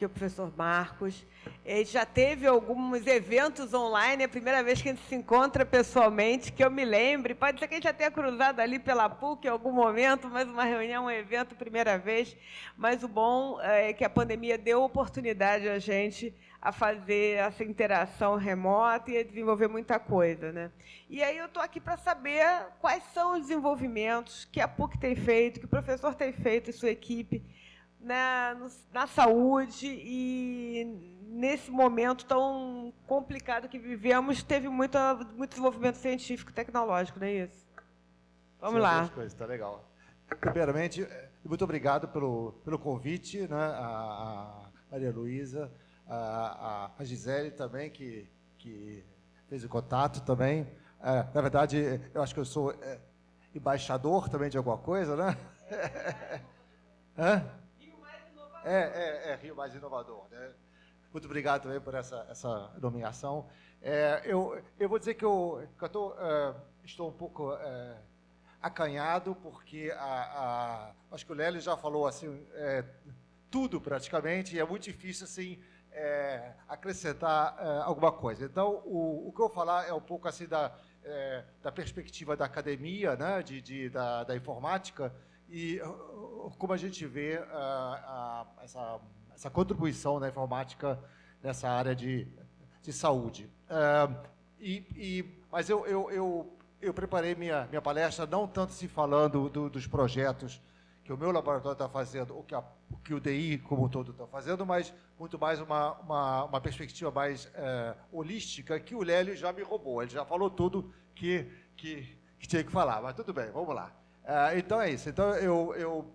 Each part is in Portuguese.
que o professor Marcos. Ele já teve alguns eventos online, é a primeira vez que a gente se encontra pessoalmente, que eu me lembre. Pode ser que a gente já tenha cruzado ali pela PUC em algum momento, mas uma reunião, um evento, primeira vez. Mas o bom é que a pandemia deu oportunidade a gente a fazer essa interação remota e a desenvolver muita coisa, né? E aí eu estou aqui para saber quais são os desenvolvimentos que a PUC tem feito, que o professor tem feito e sua equipe na saúde, e nesse momento tão complicado que vivemos, teve muito desenvolvimento científico e tecnológico, não é isso? Vamos lá. Duas coisas, tá legal. Primeiramente, muito obrigado pelo convite, né? A Maria Luísa, a Gisele também, que fez o contato também. Na verdade, eu acho que eu sou embaixador também de alguma coisa, né? Hã? Rio Mais Inovador, né? Muito obrigado também por essa nomeação. Eu vou dizer que eu estou um pouco acanhado, porque acho que o Lélio já falou assim, tudo praticamente, e é muito difícil assim, acrescentar alguma coisa. Então, o que eu vou falar é um pouco assim da perspectiva da academia, né, da informática, e como a gente vê essa contribuição da informática nessa área de saúde. Mas eu preparei minha palestra não tanto se falando dos projetos que o meu laboratório está fazendo, ou que o DI como um todo está fazendo, mas muito mais uma perspectiva mais holística, que o Lélio já me roubou. Ele já falou tudo que tinha que falar, mas tudo bem, vamos lá. Então é isso. Então eu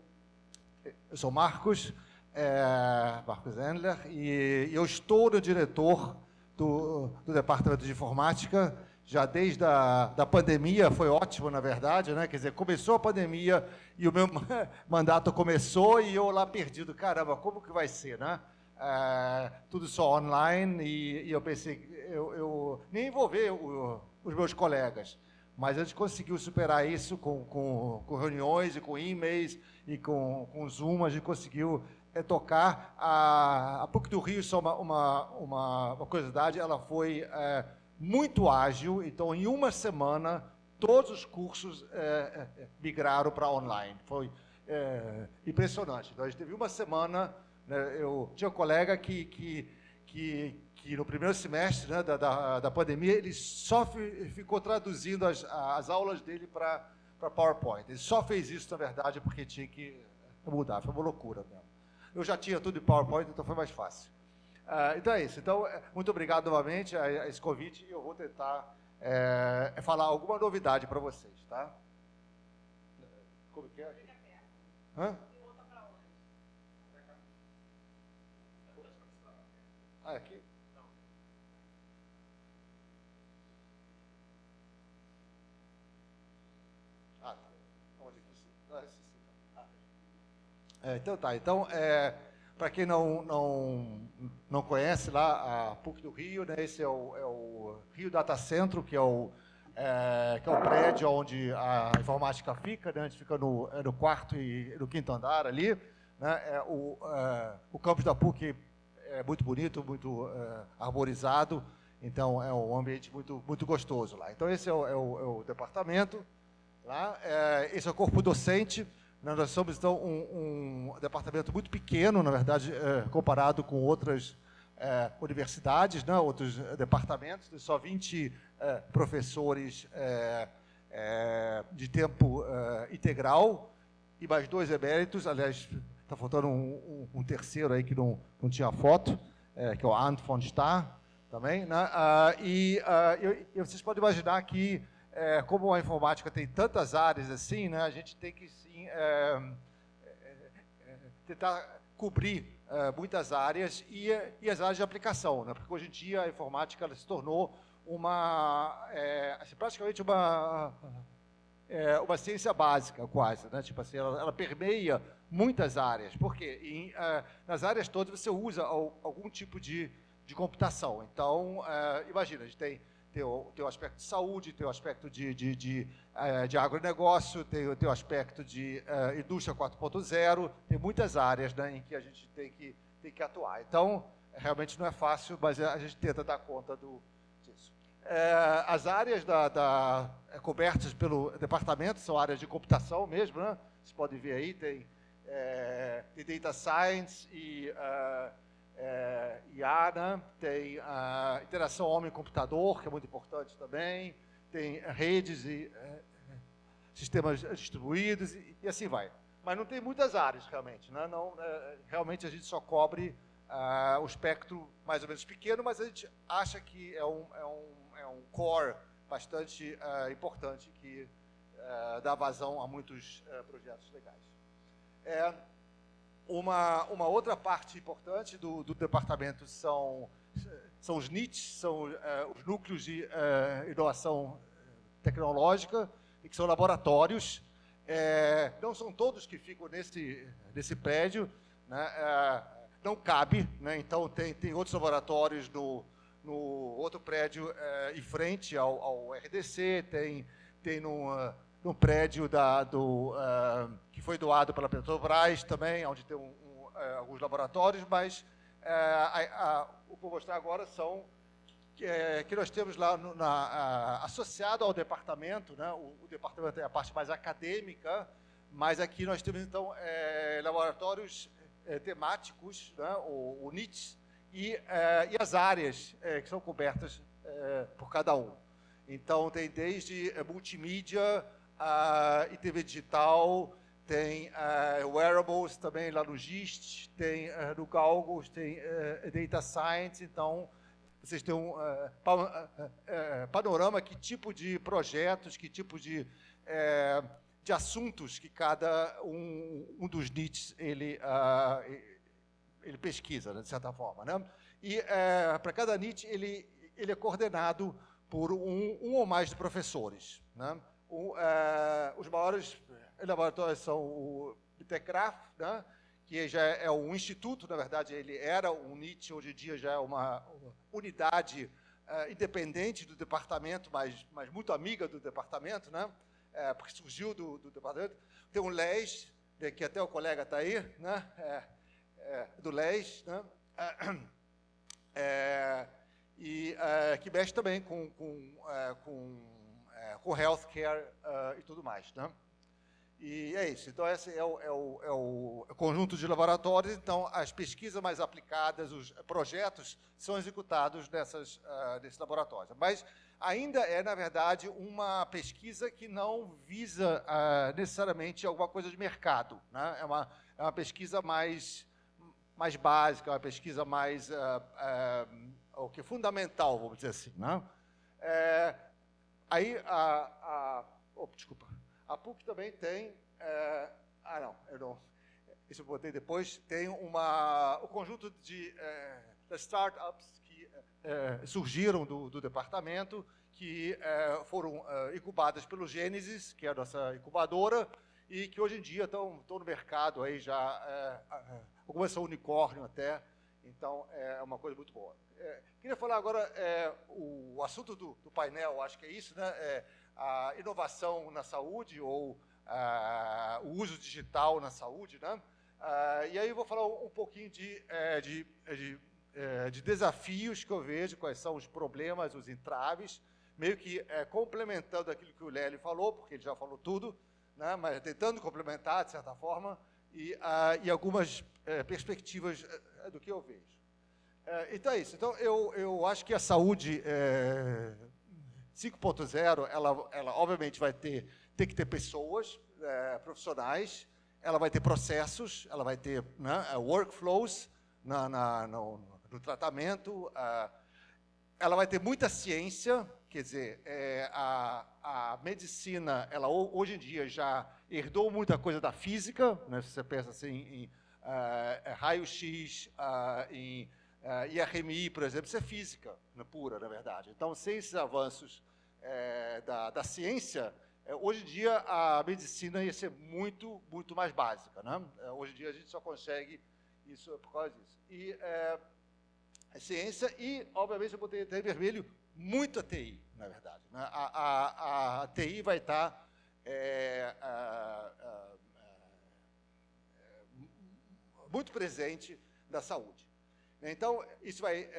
sou Marcos Endler, e eu estou no diretor do Departamento de Informática, já desde a pandemia. Foi ótimo, na verdade, né? Quer dizer, começou a pandemia e o meu mandato começou e eu lá perdido. Caramba, como que vai ser, né? Tudo só online, e eu pensei, eu nem envolver os meus colegas, mas a gente conseguiu superar isso com reuniões e com e-mails e com Zoom. A gente conseguiu tocar. A PUC do Rio, só uma curiosidade, ela foi muito ágil. Então, em uma semana, todos os cursos migraram para online. Foi impressionante. Então, a gente teve uma semana, né? Eu tinha um colega que no primeiro semestre, né, da pandemia, ele só ficou traduzindo as aulas dele para PowerPoint. Ele só fez isso, na verdade, porque tinha que mudar. Foi uma loucura mesmo. Eu já tinha tudo em PowerPoint, então foi mais fácil. Então é isso. Então, muito obrigado novamente a esse convite, e eu vou tentar falar alguma novidade para vocês, tá? Como que é? Hã? Aqui? Então tá. Então, para quem não conhece lá a PUC do Rio, né, esse é o Rio Data Centro, que é o prédio onde a informática fica, né? A gente fica no quarto e no quinto andar ali, né? O campus da PUC é muito bonito, muito arborizado, então é um ambiente muito, muito gostoso lá. Então esse é o departamento lá. Esse é o corpo docente. Nós somos, então, um departamento muito pequeno, na verdade, comparado com outras universidades, né, outros departamentos. Tem só 20 professores de tempo integral e mais 2 eméritos. Aliás, está faltando um terceiro aí que não tinha foto, que é o Arndt von Starr também, né? E vocês podem imaginar que, como a informática tem tantas áreas assim, né, a gente tem que sim tentar cobrir muitas áreas e as áreas de aplicação, né? Porque hoje em dia a informática ela se tornou praticamente uma ciência básica, quase, né? Tipo assim, ela permeia muitas áreas, porque nas áreas todas você usa algum tipo de computação. Então, imagina, a gente tem o aspecto de saúde, tem o aspecto de agronegócio, tem o aspecto de indústria 4.0, tem muitas áreas, né, em que a gente tem que que atuar. Então, realmente não é fácil, mas a gente tenta dar conta disso. As áreas cobertas pelo departamento são áreas de computação mesmo, né? Vocês podem ver aí, tem Data Science e IA, né? Tem a interação homem-computador, que é muito importante também, tem redes e sistemas distribuídos e assim vai. Mas não tem muitas áreas, realmente. Né? Realmente a gente só cobre o espectro mais ou menos pequeno, mas a gente acha que é um core bastante importante que dá vazão a muitos projetos legais. Uma outra parte importante do departamento são os NITs, são os núcleos de inovação tecnológica, e que são laboratórios. Não são todos que ficam nesse prédio, né? Não cabe, né? Então tem outros laboratórios no outro prédio em frente ao RDC, tem num prédio que foi doado pela Petrobras também, onde tem alguns laboratórios, mas o que eu vou mostrar agora são que nós temos lá associado ao departamento, né? O departamento é a parte mais acadêmica, mas aqui nós temos, então, laboratórios temáticos, né? o NITs, e as áreas que são cobertas por cada um. Então, tem desde multimídia e TV digital, tem wearables também lá no GIST, tem no Galgos, tem Data Science, então vocês têm um panorama, que tipo de projetos, que tipo de assuntos que cada um dos NITs ele pesquisa, né, de certa forma. Né? E para cada NIT ele é coordenado por um ou mais professores. Né? Os maiores laboratórios são o ITECRAF, né? Que já é um instituto, na verdade ele era um NIT, hoje em dia já é uma unidade independente do departamento, mas muito amiga do departamento, né? Porque surgiu do departamento. Tem um LES, que até o colega está aí, né? Do LES, né? Que mexe também com healthcare e tudo mais, né? E é isso. Então, esse é o conjunto de laboratórios. Então, as pesquisas mais aplicadas, os projetos, são executados nesses laboratórios. Mas ainda na verdade, uma pesquisa que não visa necessariamente alguma coisa de mercado. Né? É uma pesquisa mais básica, uma pesquisa mais fundamental, vamos dizer assim. Né? Aí, desculpa. A PUC também tem... Isso eu botei depois. Tem o conjunto de startups que surgiram do departamento, que foram incubadas pelo Gênesis, que é a nossa incubadora, e que hoje em dia estão no mercado, aí já, algumas são unicórnio até, então é uma coisa muito boa. Queria falar agora o assunto do painel, acho que é isso, né? A inovação na saúde, ou o uso digital na saúde, né? E aí eu vou falar um pouquinho de desafios que eu vejo, quais são os problemas, os entraves, meio que complementando aquilo que o Lélio falou, porque ele já falou tudo, né? Mas tentando complementar, de certa forma, e algumas perspectivas do que eu vejo. Então é isso. Então, eu acho que a saúde 5.0, ela obviamente vai ter que ter pessoas profissionais, ela vai ter processos, ela vai ter, né, workflows no tratamento, ela vai ter muita ciência, quer dizer, a medicina, ela hoje em dia já herdou muita coisa da física, né, se você pensa assim em raio-x, em IRMI, por exemplo, isso é física, né, pura, na verdade. Então, sem esses avanços da ciência, hoje em dia a medicina ia ser muito, muito mais básica. Né? Hoje em dia a gente só consegue isso por causa disso. E a ciência e, obviamente, eu botei até em vermelho, muita TI, na verdade. Né? A TI vai estar muito presente da saúde. Então, isso vai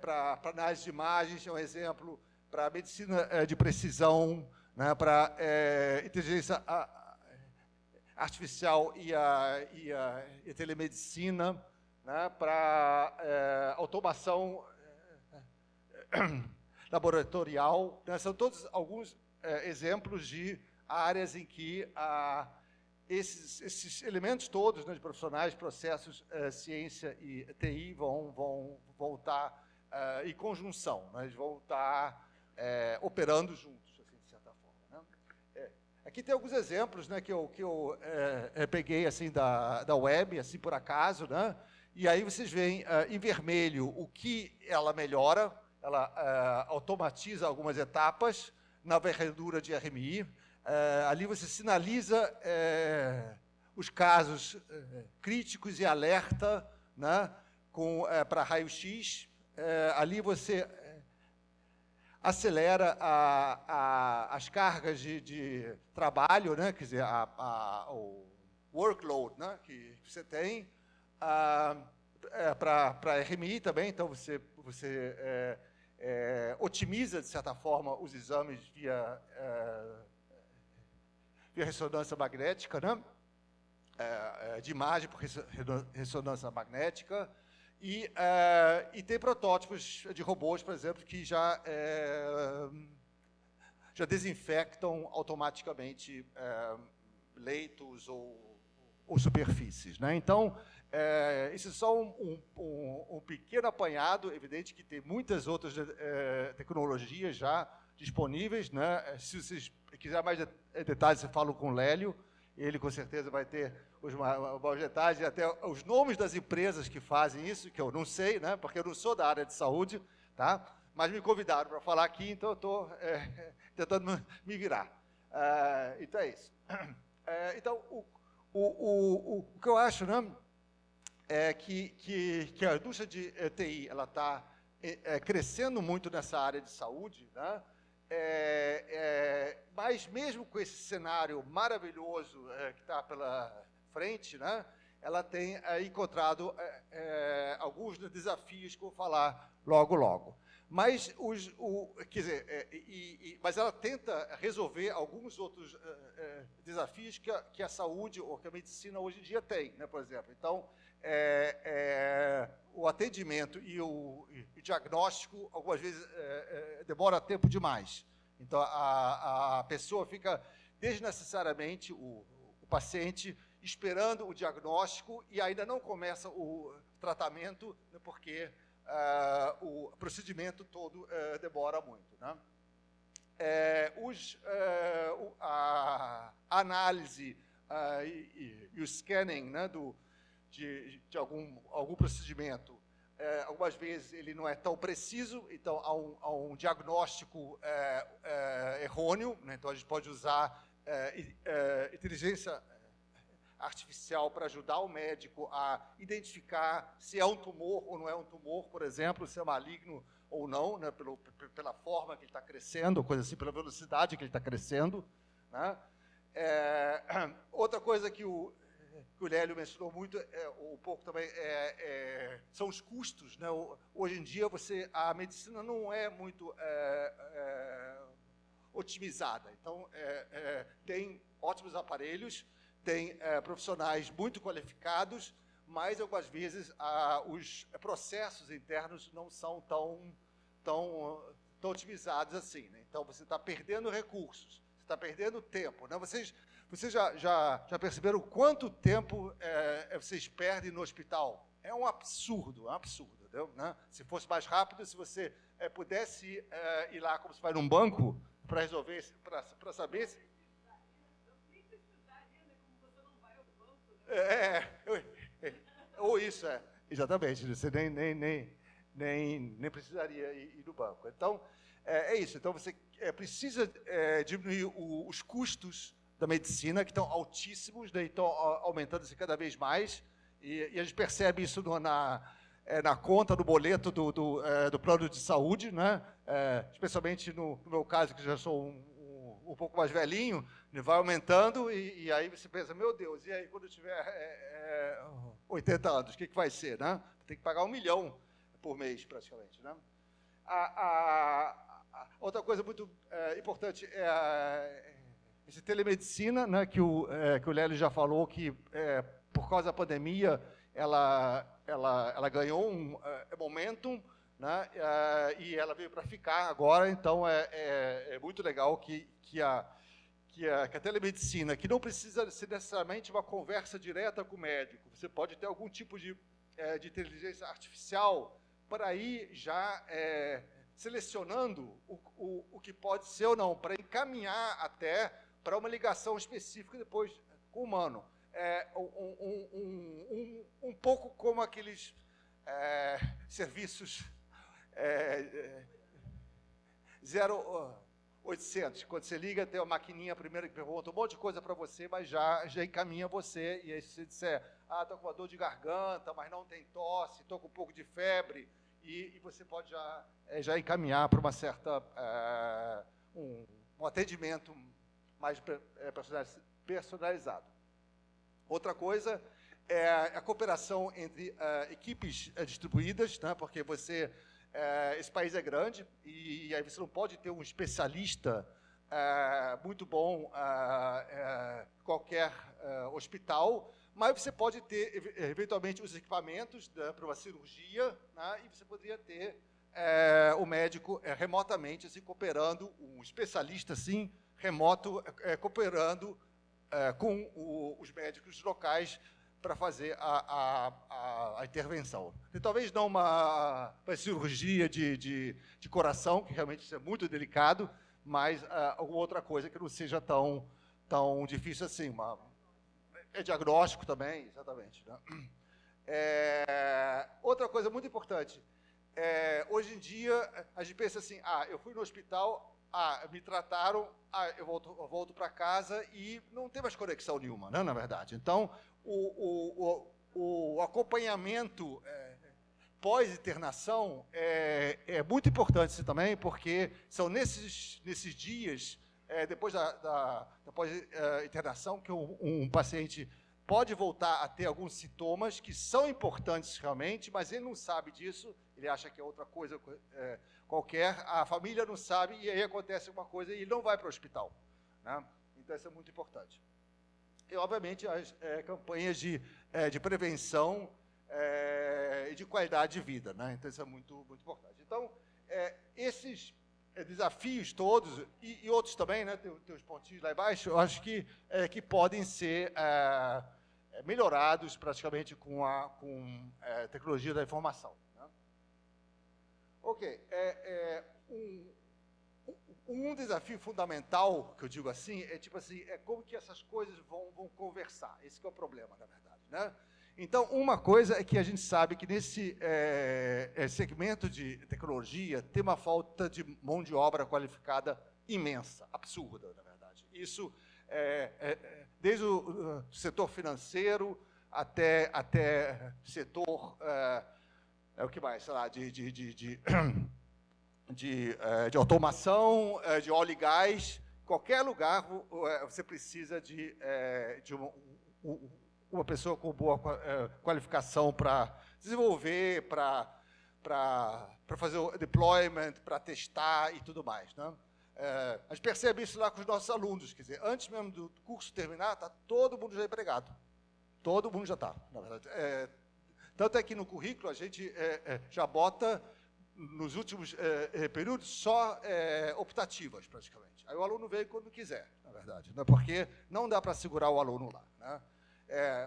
para análise de imagens, é um exemplo, para medicina de precisão, né, para inteligência artificial e a telemedicina, né, para automação laboratorial, né, são todos alguns exemplos de áreas em que esses elementos todos, né, de profissionais, processos, ciência e TI vão estar em conjunção, né, eles vão estar operando juntos, assim, de certa forma. Né? Aqui tem alguns exemplos, né, que eu peguei assim, da web, assim por acaso, né? E aí vocês veem em vermelho o que ela melhora, ela automatiza algumas etapas na varredura de RMI. Ali você sinaliza os casos críticos e alerta, né, para raio-x. Ali você acelera as cargas de trabalho, né, quer dizer, o workload, né, que você tem, para RMI também. Então, você otimiza, de certa forma, os exames via ressonância magnética, né? De imagem por ressonância magnética. E tem protótipos de robôs, por exemplo, que já desinfectam automaticamente leitos ou superfícies. Né? Então, isso é só um pequeno apanhado. Evidente que tem muitas outras tecnologias já disponíveis. Né? Se vocês quiserem mais detalhes, você fala com o Lélio. Ele, com certeza, vai ter os maiores detalhes, e até os nomes das empresas que fazem isso, que eu não sei, né? Porque eu não sou da área de saúde, tá? Mas me convidaram para falar aqui, então eu estou tentando me virar. Então, é isso. Então, o que eu acho, né, é que a indústria de TI está crescendo muito nessa área de saúde, né? Mas mesmo com esse cenário maravilhoso que está pela frente, né, ela tem encontrado alguns desafios que eu vou falar logo. Mas, quer dizer, mas ela tenta resolver alguns outros desafios que a saúde ou que a medicina hoje em dia tem, né, por exemplo. Então, o atendimento e o diagnóstico, algumas vezes, demora tempo demais. Então, a pessoa fica desnecessariamente, o paciente, esperando o diagnóstico e ainda não começa o tratamento, né, porque o procedimento todo demora muito. Né? A análise e o scanning, né, de algum procedimento, algumas vezes ele não é tão preciso, então há um diagnóstico errôneo, né? Então a gente pode usar inteligência artificial para ajudar o médico a identificar se é um tumor ou não é um tumor, por exemplo, se é maligno ou não, né? Pela forma que ele está crescendo, coisa assim, pela velocidade que ele está crescendo. Né? Outra coisa que o Lélio mencionou muito, um pouco também, são os custos. Né? Hoje em dia, a medicina não é muito otimizada. Então, tem ótimos aparelhos, tem profissionais muito qualificados, mas, algumas vezes, os processos internos não são tão otimizados assim. Né? Então, você está perdendo recursos, você está perdendo tempo. Né? Vocês já perceberam quanto tempo vocês perdem no hospital? É um absurdo, entendeu? Né? Se fosse mais rápido, se você pudesse ir lá, como se vai num banco, para resolver, para saber se... Ou isso, exatamente, você nem precisaria ir no banco. Então, é isso. Então, você precisa diminuir os custos da medicina, que estão altíssimos, né, estão aumentando-se cada vez mais, e a gente percebe isso na conta, no boleto do plano de saúde, né, especialmente no meu caso, que já sou um pouco mais velhinho, vai aumentando, e aí você pensa, meu Deus, e aí quando eu tiver 80 anos, o que vai ser? Né? tem que pagar 1 milhão por mês, praticamente, né? Outra coisa muito importante é essa telemedicina, né, que o Lélio já falou, que por causa da pandemia ela ganhou um momentum, né, e ela veio para ficar agora. Então é muito legal que a telemedicina, que não precisa ser necessariamente uma conversa direta com o médico, você pode ter algum tipo de inteligência artificial para ir já selecionando o que pode ser ou não, para encaminhar até para uma ligação específica depois com o humano. Um pouco como aqueles serviços 0800, quando você liga, tem uma maquininha primeiro que pergunta um monte de coisa para você, mas já encaminha você, e aí se você disser, estou com uma dor de garganta, mas não tem tosse, estou com um pouco de febre, e você pode já encaminhar para uma certa um atendimento mais personalizado. Outra coisa é a cooperação entre equipes distribuídas, né, porque esse país é grande e aí você não pode ter um especialista muito bom em qualquer hospital, mas você pode ter, eventualmente, os equipamentos para uma cirurgia, né, e você poderia ter o médico remotamente, assim, cooperando, um especialista, assim, remoto, cooperando com os médicos locais para fazer a intervenção. E talvez não uma cirurgia de coração, que realmente isso é muito delicado, mas alguma outra coisa que não seja tão difícil assim. É diagnóstico também, exatamente, né? Outra coisa muito importante, hoje em dia a gente pensa assim, eu fui no hospital, me trataram, eu volto para casa e não tem mais conexão nenhuma, né, na verdade. Então, o acompanhamento pós-internação é muito importante também, porque são nesses dias, depois da pós-internação, que um paciente pode voltar a ter alguns sintomas que são importantes realmente, mas ele não sabe disso, ele acha que é outra coisa qualquer, a família não sabe, e aí acontece alguma coisa e ele não vai para o hospital, né? Então, isso é muito importante. E, obviamente, as campanhas de prevenção e de qualidade de vida, né? Então, isso é muito, muito importante. Então, esses desafios todos, e outros também, né? Tem os pontinhos lá embaixo, eu acho que podem ser melhorados praticamente com a tecnologia da informação. Né? Ok. Um desafio fundamental, que eu digo assim, tipo assim, como que essas coisas vão conversar. Esse que é o problema, na verdade, né? Então, uma coisa é que a gente sabe que nesse segmento de tecnologia tem uma falta de mão de obra qualificada imensa, absurda, na verdade. Isso desde o setor financeiro até setor, o que mais, sei lá, de automação, de óleo e gás. Qualquer lugar você precisa de uma pessoa com boa qualificação para desenvolver, para fazer o deployment, para testar e tudo mais, né? A gente percebe isso lá com os nossos alunos, quer dizer, antes mesmo do curso terminar, está todo mundo já empregado. Todo mundo já está, na verdade. Tanto é que no currículo a gente já bota, nos últimos períodos, só optativas, praticamente. Aí o aluno veio quando quiser, na verdade, né? Porque não dá para segurar o aluno lá, né?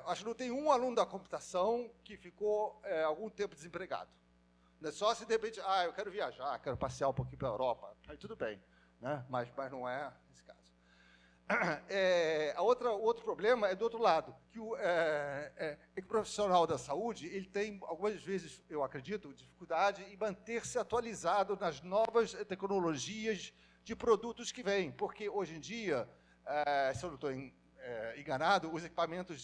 Acho que não tem um aluno da computação que ficou algum tempo desempregado. Não é só se, de repente, eu quero viajar, quero passear um pouquinho para a Europa, aí tudo bem, né? Mas não é esse caso. Outro problema é do outro lado, que o profissional da saúde ele tem, algumas vezes, eu acredito, dificuldade em manter-se atualizado nas novas tecnologias de produtos que vêm, porque hoje em dia, se eu não estou enganado, os equipamentos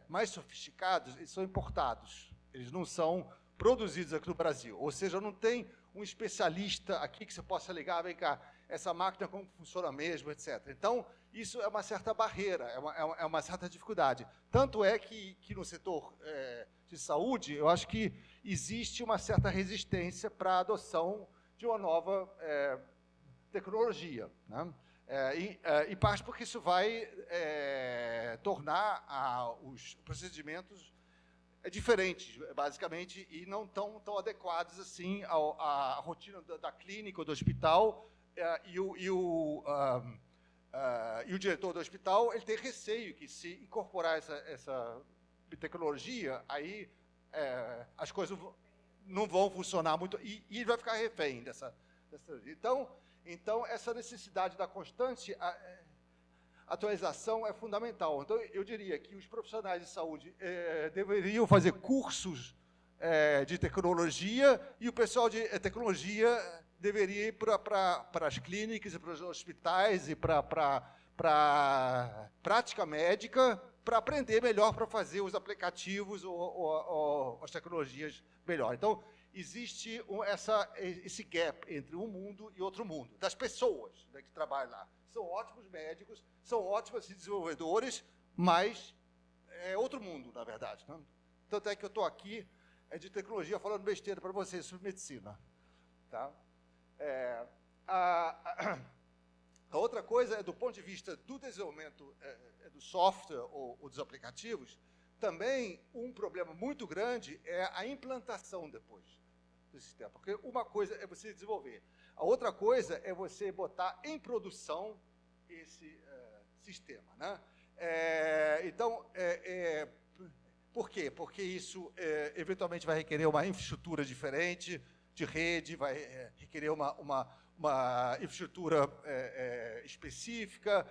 mais sofisticados eles são importados, eles não são produzidos aqui no Brasil, ou seja, não tem um especialista aqui que você possa ligar, vem cá, essa máquina como funciona mesmo, etc. Então, isso é uma certa barreira, é uma certa dificuldade. Tanto é que no setor de saúde, eu acho que existe uma certa resistência para a adoção de uma nova tecnologia, né? Em parte porque isso vai tornar os procedimentos diferentes, basicamente, e não tão adequados assim à rotina da clínica ou do hospital, e o diretor do hospital ele tem receio que, se incorporar essa tecnologia, aí as coisas não vão funcionar muito, e ele vai ficar refém dessa. Então, essa necessidade da constante atualização é fundamental. Então, eu diria que os profissionais de saúde deveriam fazer cursos de tecnologia, e o pessoal de tecnologia deveria ir para as clínicas, para os hospitais e para a prática médica, para aprender melhor, para fazer os aplicativos ou as tecnologias melhor. Então, existe esse gap entre um mundo e outro mundo, das pessoas, né, que trabalham lá. São ótimos médicos, são ótimos desenvolvedores, mas é outro mundo, na verdade, né? Tanto é que eu estou aqui de tecnologia falando besteira para vocês sobre medicina. Tá? A outra coisa é, do ponto de vista do desenvolvimento do software ou dos aplicativos, também um problema muito grande é a implantação depois do sistema. Porque uma coisa é você desenvolver, a outra coisa é você botar em produção esse sistema, né? Por quê? Porque isso eventualmente vai requerer uma infraestrutura diferente de rede, vai requerer uma infraestrutura específica,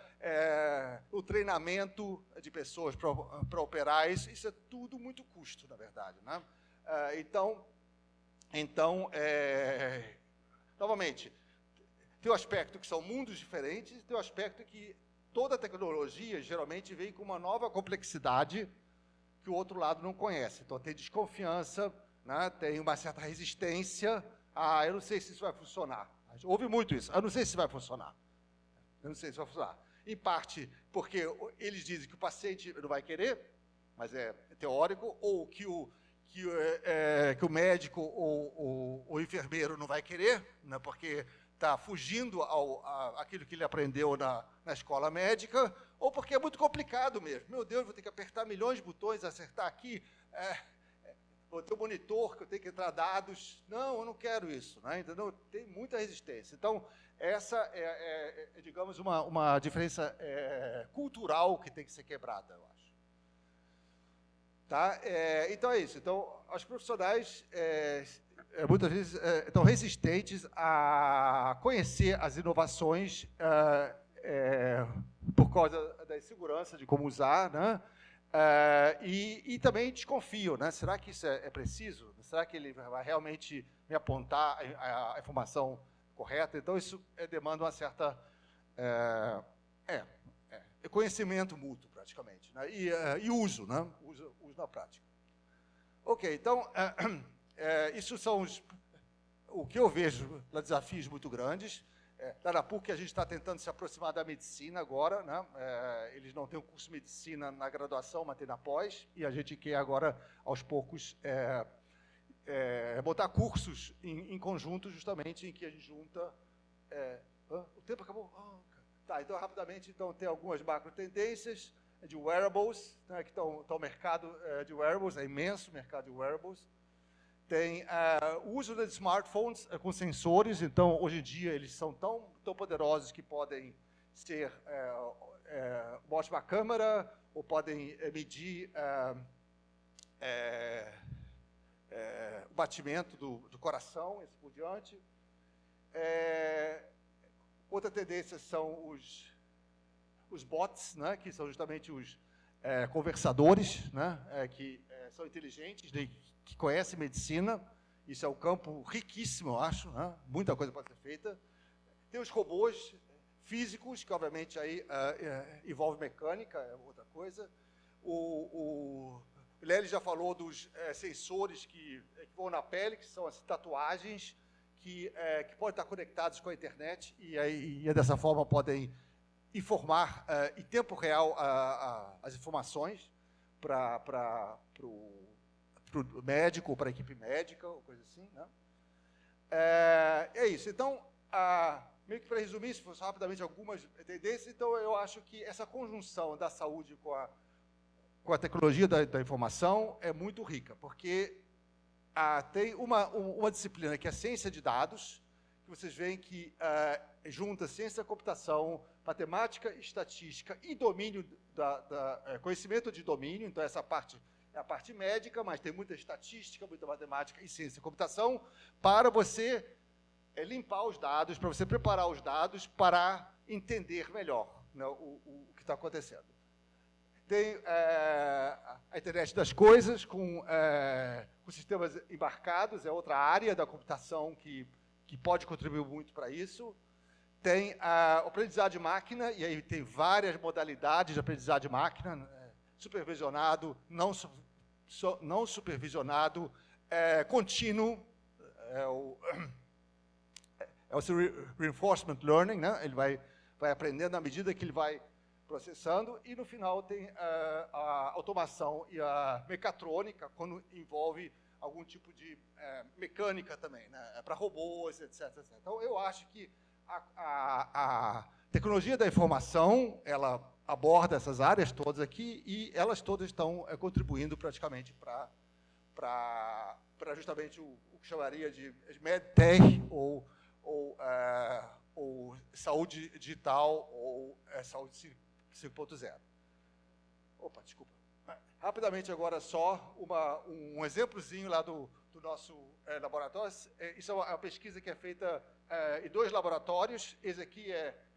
o treinamento de pessoas para operar isso. Isso é tudo muito custo, na verdade, né? Novamente, tem o aspecto que são mundos diferentes, e tem o aspecto que toda tecnologia geralmente vem com uma nova complexidade que o outro lado não conhece. Então, tem desconfiança, né? Tem uma certa resistência. Eu não sei se isso vai funcionar. Houve muito isso. Eu não sei se vai funcionar. Eu não sei se vai funcionar. Em parte porque eles dizem que o paciente não vai querer, mas é teórico, ou que o médico ou o enfermeiro não vai querer, né? Porque está fugindo àquilo que ele aprendeu na escola médica, ou porque é muito complicado mesmo. Meu Deus, vou ter que apertar milhões de botões, acertar aqui, vou ter um monitor que eu tenho que entrar dados. Não, eu não quero isso, né? Entendeu? Tem muita resistência. Então, essa digamos, uma diferença cultural que tem que ser quebrada, eu acho. Tá? Então, é isso. Então, os profissionais muitas vezes estão resistentes a conhecer as inovações por causa da insegurança de como usar, né? E também desconfiam, né? Será que isso é preciso? Será que ele vai realmente me apontar a informação correta? Então, isso demanda uma certa conhecimento mútuo, praticamente, né? E uso, né? Uso na prática. Ok, então, isso são o que eu vejo lá, desafios muito grandes. Lá na PUC, a gente está tentando se aproximar da medicina agora, né? Eles não têm um curso de medicina na graduação, mas tem na pós, e a gente quer agora, aos poucos, botar cursos em conjunto, justamente, em que a gente junta... o tempo acabou? Tá, então, rapidamente, tem algumas macro tendências de wearables, né, que estão no mercado de wearables, é imenso o mercado de wearables. Tem o uso de smartphones com sensores. Então, hoje em dia, eles são tão poderosos que podem ser uma ótima câmera, ou podem medir o batimento do coração, e assim por diante. Outra tendência são os bots, né, que são justamente os conversadores, né, que são inteligentes, que conhecem medicina. Isso é um campo riquíssimo, eu acho, né? Muita coisa pode ser feita. Tem os robôs físicos, que obviamente aí envolve mecânica, é outra coisa. O Lely já falou dos sensores que vão na pele, que são as tatuagens, que podem estar conectados com a internet, e dessa forma podem informar em tempo real as informações para o médico ou para a equipe médica, ou coisa assim, né? É isso. Então, meio que para resumir, se fosse rapidamente algumas tendências, então eu acho que essa conjunção da saúde com a tecnologia da informação é muito rica, porque tem uma disciplina que é a ciência de dados, que vocês veem que junta ciência da computação, matemática, estatística e domínio conhecimento de domínio. Então, essa parte é a parte médica, mas tem muita estatística, muita matemática e ciência da computação para você limpar os dados, para você preparar os dados para entender melhor, né, o que está acontecendo. Tem a internet das coisas com sistemas embarcados, é outra área da computação que pode contribuir muito para isso. Tem o aprendizado de máquina, e aí tem várias modalidades de aprendizado de máquina, supervisionado, não supervisionado, contínuo, é o reinforcement learning, né? Ele vai aprendendo à medida que ele vai processando, e no final tem a automação e a mecatrônica, quando envolve algum tipo de mecânica também, né? Para robôs, etc, etc. Então, eu acho que a tecnologia da informação, ela aborda essas áreas todas aqui, e elas todas estão contribuindo praticamente para justamente o que chamaria de MedTech, ou saúde digital, ou saúde 5.0. Opa, desculpa. Rapidamente agora só um exemplozinho lá do nosso laboratório. Isso é uma pesquisa que é feita em 2 laboratórios. Esse aqui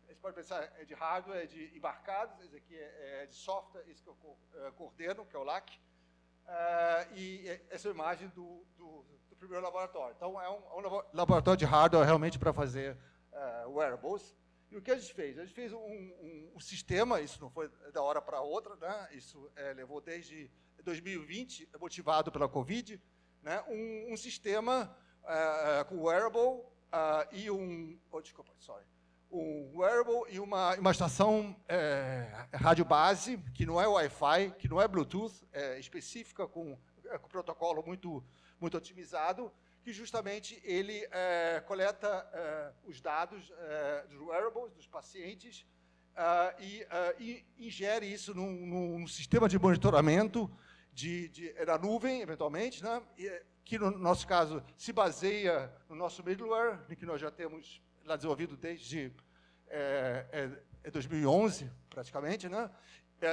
você pode pensar, é de hardware, é de embarcados. Esse aqui é de software, esse que eu coordeno, que é o LAC. E essa é a imagem do primeiro laboratório. Então, é um laboratório de hardware realmente para fazer wearables. E o que a gente fez? A gente fez um sistema, isso não foi da hora para outra, né? Isso levou desde 2020, motivado pela Covid, né? Um sistema com wearable e um wearable e uma estação rádio base, que não é Wi-Fi, que não é Bluetooth, específica, com protocolo muito, muito otimizado, que justamente ele coleta os dados dos wearables, dos pacientes, e ingere isso num sistema de monitoramento na nuvem, eventualmente, né? Que, no nosso caso, se baseia no nosso middleware, que nós já temos lá desenvolvido desde 2011, praticamente, né?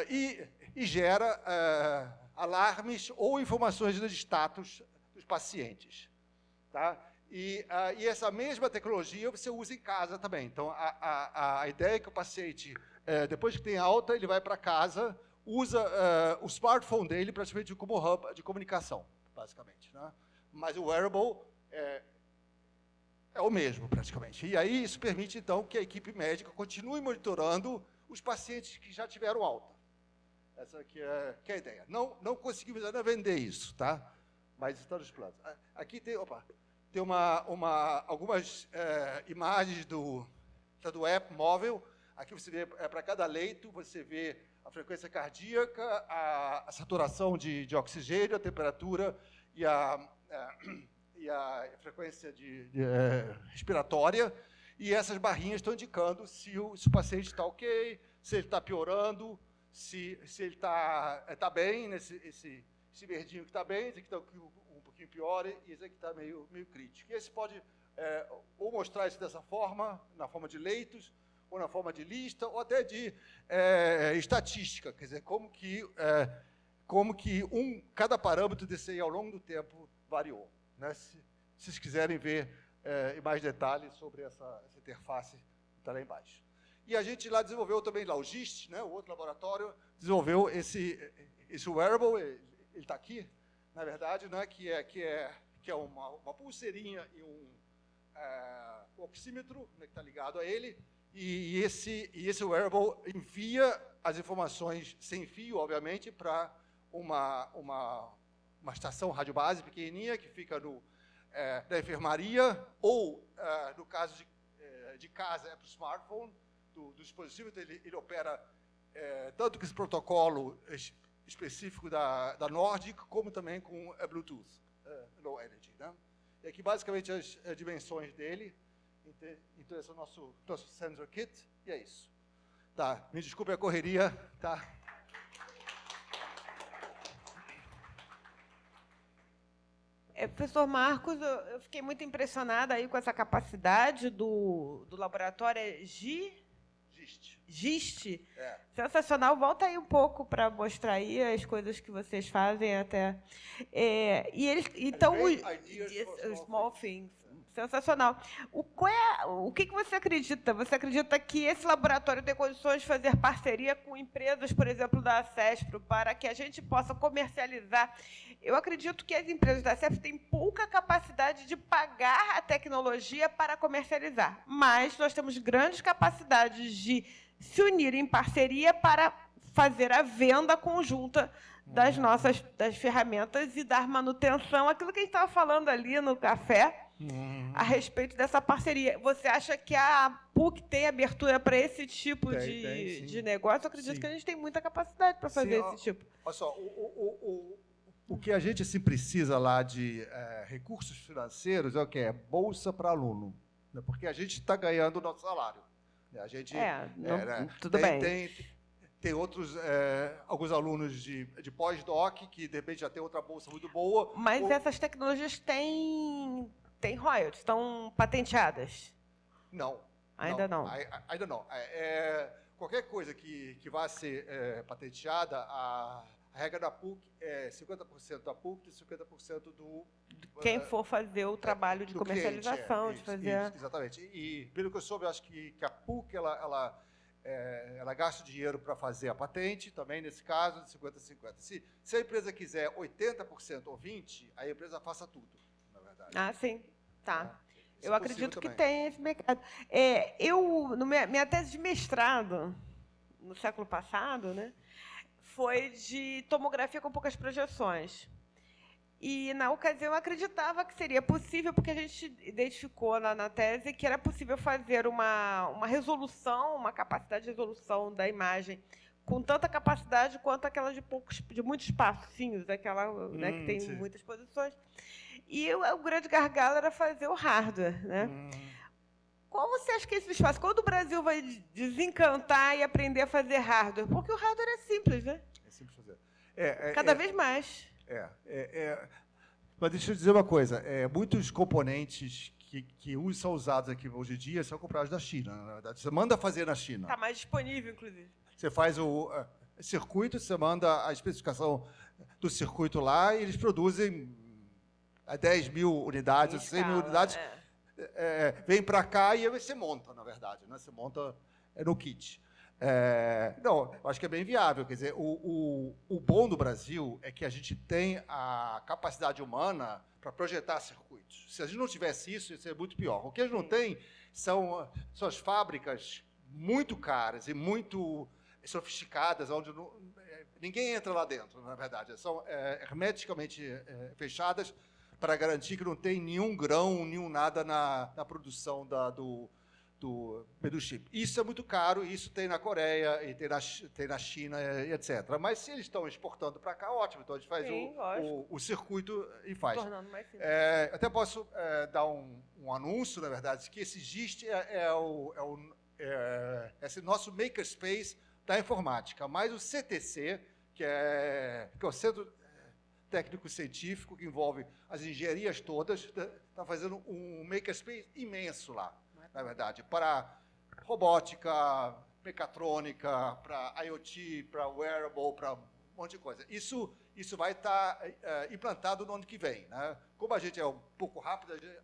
E gera alarmes ou informações de status dos pacientes. Tá? E essa mesma tecnologia você usa em casa também. Então, a ideia é que o paciente, depois que tem alta, ele vai para casa, usa o smartphone dele praticamente como hub de comunicação, basicamente, né? Mas o wearable é o mesmo, praticamente. E aí isso permite, então, que a equipe médica continue monitorando os pacientes que já tiveram alta. Essa aqui que é a ideia. Não conseguimos ainda vender isso, tá? Mas está nos planos. Aqui tem algumas imagens do app móvel. Aqui você vê, para cada leito, você vê a frequência cardíaca, a saturação de oxigênio, a temperatura e a frequência respiratória. E essas barrinhas estão indicando se o paciente está ok, se ele está piorando, se ele está bem, esse verdinho que está bem, esse aqui está um pouquinho pior, e esse aqui está meio crítico. E esse pode ou mostrar isso dessa forma, na forma de leitos, ou na forma de lista, ou até de estatística, quer dizer, como que cada parâmetro desse aí ao longo do tempo variou, né? Se vocês quiserem ver em mais detalhes sobre essa interface, está lá embaixo. E a gente lá desenvolveu também, lá o GIST, né, o outro laboratório, desenvolveu esse wearable, ele está aqui, na verdade, né, que é uma pulseirinha e um oxímetro, né, que está ligado a ele, e esse wearable envia as informações sem fio, obviamente, para uma estação rádio base pequenininha que fica na enfermaria, ou, no caso de casa, é para o smartphone do dispositivo. Então ele opera tanto com esse protocolo específico da Nordic, como também com Bluetooth, Low Energy. Né? E aqui, basicamente, as dimensões dele. Então, esse é o nosso sensor kit, e é isso. Tá, me desculpe a correria, tá? Professor Marcos, eu fiquei muito impressionada aí com essa capacidade do laboratório GIST. É. Sensacional. Volta aí um pouco para mostrar aí as coisas que vocês fazem até. E eles, então, os small things. Sensacional. O que você acredita? Você acredita que esse laboratório tem condições de fazer parceria com empresas, por exemplo, da CESPRO, para que a gente possa comercializar? Eu acredito que as empresas da CESPRO têm pouca capacidade de pagar a tecnologia para comercializar, mas nós temos grandes capacidades de se unir em parceria para fazer a venda conjunta das ferramentas e dar manutenção, aquilo que a gente estava falando ali no café, a respeito dessa parceria. Você acha que a PUC tem abertura para esse tipo de negócio? Eu acredito que a gente tem muita capacidade para fazer esse tipo. Olha só, o que a gente assim, precisa lá de recursos financeiros é o quê? É bolsa para aluno. Né? Porque a gente está ganhando o nosso salário. A gente, tudo bem. Tem outros, alguns alunos de pós-doc que, de repente, já tem outra bolsa muito boa. Mas essas tecnologias têm royalties, estão patenteadas? Não. Ainda não. Ainda não. Qualquer coisa que vá ser patenteada, a regra da PUC é 50% da PUC e 50% do... Quem for fazer o trabalho de comercialização, cliente, isso, exatamente. E, pelo que eu soube, eu acho que a PUC, ela gasta dinheiro para fazer a patente, também nesse caso, de 50-50. Se a empresa quiser 80% ou 20%, a empresa faça tudo, na verdade. Ah, sim. Tá. É eu acredito que tem esse mercado. Minha tese de mestrado, no século passado, né, foi de tomografia com poucas projeções. E, na ocasião, eu acreditava que seria possível, porque a gente identificou na tese que era possível fazer uma resolução, uma capacidade de resolução da imagem com tanta capacidade quanto aquela de muitos passinhos, aquela que tem muitas posições. E o grande gargalo era fazer o hardware. Né? Qual você acha que é esse espaço? Quando o Brasil vai desencantar e aprender a fazer hardware? Porque o hardware é simples, né? É simples fazer. Cada vez mais. Mas deixa eu dizer uma coisa. Muitos componentes que são usados aqui hoje em dia são comprados da China, na verdade. Você manda fazer na China. Está mais disponível, inclusive. Você faz o circuito, você manda a especificação do circuito lá e eles produzem 10 mil unidades, 100 mil unidades. Vem para cá e você monta, na verdade. Né? Você monta no kit. Não, eu acho que é bem viável. Quer dizer, o bom do Brasil é que a gente tem a capacidade humana para projetar circuitos. Se a gente não tivesse isso, ia ser muito pior. O que a gente não tem são as fábricas muito caras e muito sofisticadas, onde ninguém entra lá dentro, na verdade. São hermeticamente fechadas para garantir que não tem nenhum grão, nenhum nada na produção do chip. Isso é muito caro, isso tem na Coreia, e tem na China, e etc. Mas se eles estão exportando para cá, ótimo. Então a gente faz o circuito e faz. Tornando mais simples. Até posso dar um anúncio, na verdade, que esse GIST esse nosso makerspace da informática, mas o CTC, que é o Centro Técnico-Científico, que envolve as engenharias todas, está fazendo um makerspace imenso lá, na verdade, para robótica, mecatrônica, para IoT, para wearable, para um monte de coisa. Isso vai estar implantado no ano que vem. Né? Como a gente é um pouco rápido, a gente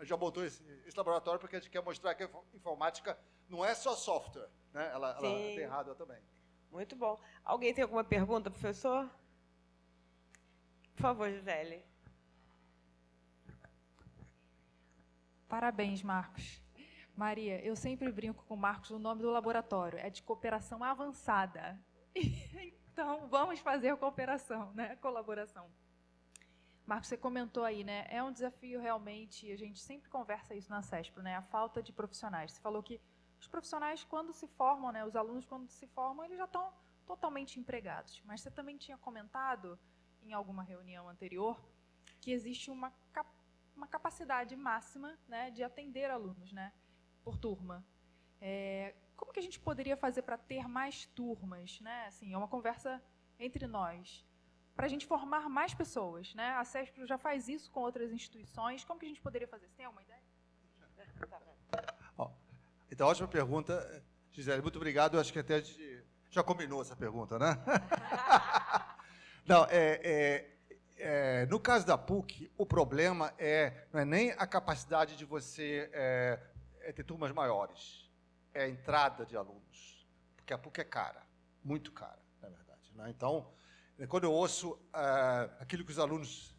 já montou esse laboratório porque a gente quer mostrar que a informática não é só software, né? Ela tem hardware também. Muito bom. Alguém tem alguma pergunta, professor? Por favor, Gisele. Parabéns, Marcos. Maria, eu sempre brinco com o Marcos, o nome do laboratório é de cooperação avançada. Então, vamos fazer cooperação, né? Colaboração. Marcos, você comentou aí, né? É um desafio realmente, a gente sempre conversa isso na CESPRO, né? A falta de profissionais. Você falou que os profissionais, quando se formam, né? Os alunos, quando se formam, eles já estão totalmente empregados. Mas você também tinha comentado, em alguma reunião anterior, que existe uma capacidade máxima, né, de atender alunos, né, por turma. Como que a gente poderia fazer para ter mais turmas? Né? Assim, é uma conversa entre nós, para a gente formar mais pessoas. Né? A CESP já faz isso com outras instituições. Como que a gente poderia fazer? Você tem alguma ideia? Então, ótima pergunta, Gisele. Muito obrigado. Eu acho que até a gente já combinou essa pergunta, né? Não, no caso da PUC, o problema não é nem a capacidade de você ter turmas maiores, é a entrada de alunos, porque a PUC é cara, muito cara, na verdade. Né? Então, quando eu ouço aquilo que os alunos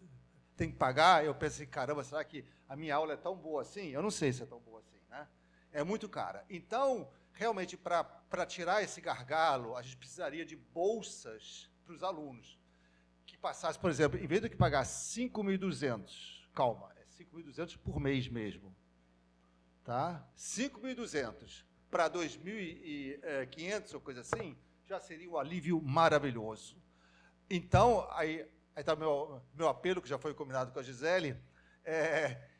têm que pagar, eu penso assim, caramba, será que a minha aula é tão boa assim? Eu não sei se é tão boa assim, né? É muito cara. Então, realmente, para tirar esse gargalo, a gente precisaria de bolsas para os alunos, que passasse, por exemplo, em vez de que pagar 5.200, calma, é 5.200 por mês mesmo, tá? 5.200 para 2.500 ou coisa assim, já seria um alívio maravilhoso. Então, aí está o meu apelo, que já foi combinado com a Gisele,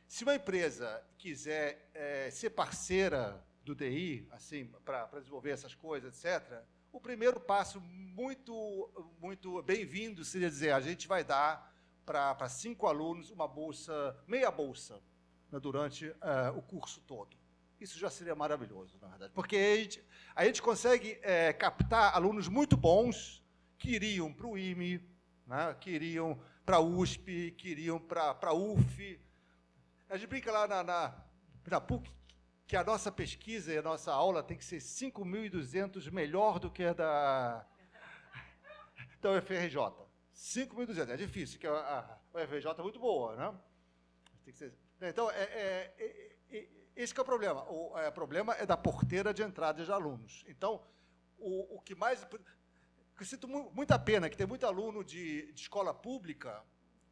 se uma empresa quiser ser parceira do DI, assim, para desenvolver essas coisas, etc., o primeiro passo muito, muito bem-vindo seria dizer, a gente vai dar para 5 alunos uma bolsa, meia bolsa, né, durante o curso todo. Isso já seria maravilhoso, na verdade, porque a gente consegue captar alunos muito bons que iriam para o IME, né, que iriam para a USP, que iriam para a UF. A gente brinca lá na PUC que a nossa pesquisa e a nossa aula tem que ser 5.200 melhor do que a da UFRJ. 5.200, é difícil, porque a UFRJ é muito boa, né? Tem que ser, então, esse que é o problema. O problema é da porteira de entrada de alunos. Então, o que mais... Eu sinto muita pena que tem muito aluno de escola pública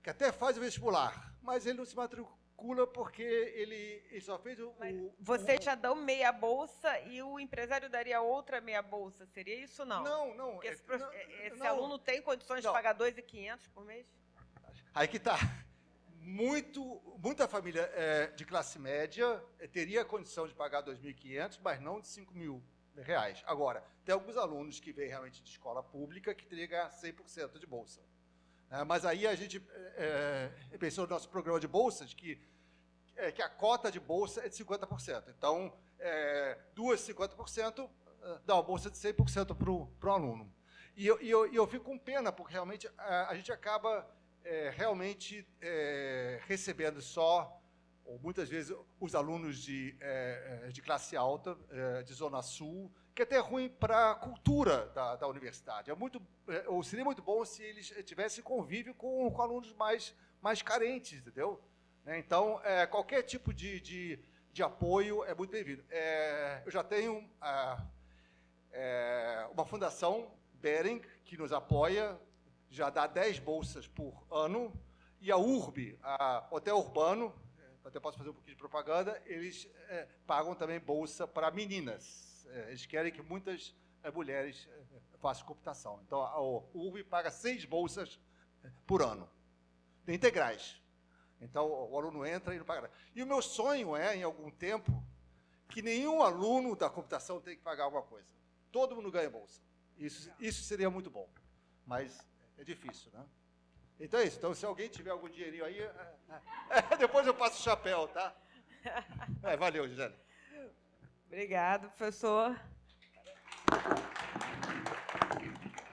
que até faz o vestibular, mas ele não se matricula porque ele só fez Vocês já dão meia bolsa e o empresário daria outra meia bolsa, seria isso não? Não. Porque esse aluno tem condições de pagar 2.500 por mês? Aí que está. Muita família de classe média teria a condição de pagar 2.500, mas não de 5.000 reais. Agora, tem alguns alunos que vêm realmente de escola pública que teriam que ganhar 100% de bolsa. Mas aí a gente pensou no nosso programa de bolsas que a cota de bolsa é de 50%. Então, 50% dá uma bolsa de 100% para o aluno. E eu fico com pena, porque realmente a gente acaba realmente recebendo só, ou muitas vezes, os alunos de classe alta, de Zona Sul, que é até ruim para a cultura da universidade. Ou seria muito bom se eles tivessem convívio com alunos mais carentes, entendeu? Então, qualquer tipo de apoio é muito bem-vindo. Eu já tenho uma fundação, Bering, que nos apoia, já dá 10 bolsas por ano, e a URB, Hotel Urbano, até posso fazer um pouquinho de propaganda, eles pagam também bolsa para meninas. Eles querem que muitas mulheres façam computação. Então, a URB paga 6 bolsas por ano, integrais. Então, o aluno entra e não paga nada. E o meu sonho em algum tempo, que nenhum aluno da computação tenha que pagar alguma coisa. Todo mundo ganha bolsa. Isso seria muito bom, mas é difícil, né? Então é isso. Então, se alguém tiver algum dinheirinho aí, depois eu passo o chapéu, tá? Valeu, Gisele. Obrigado, professor.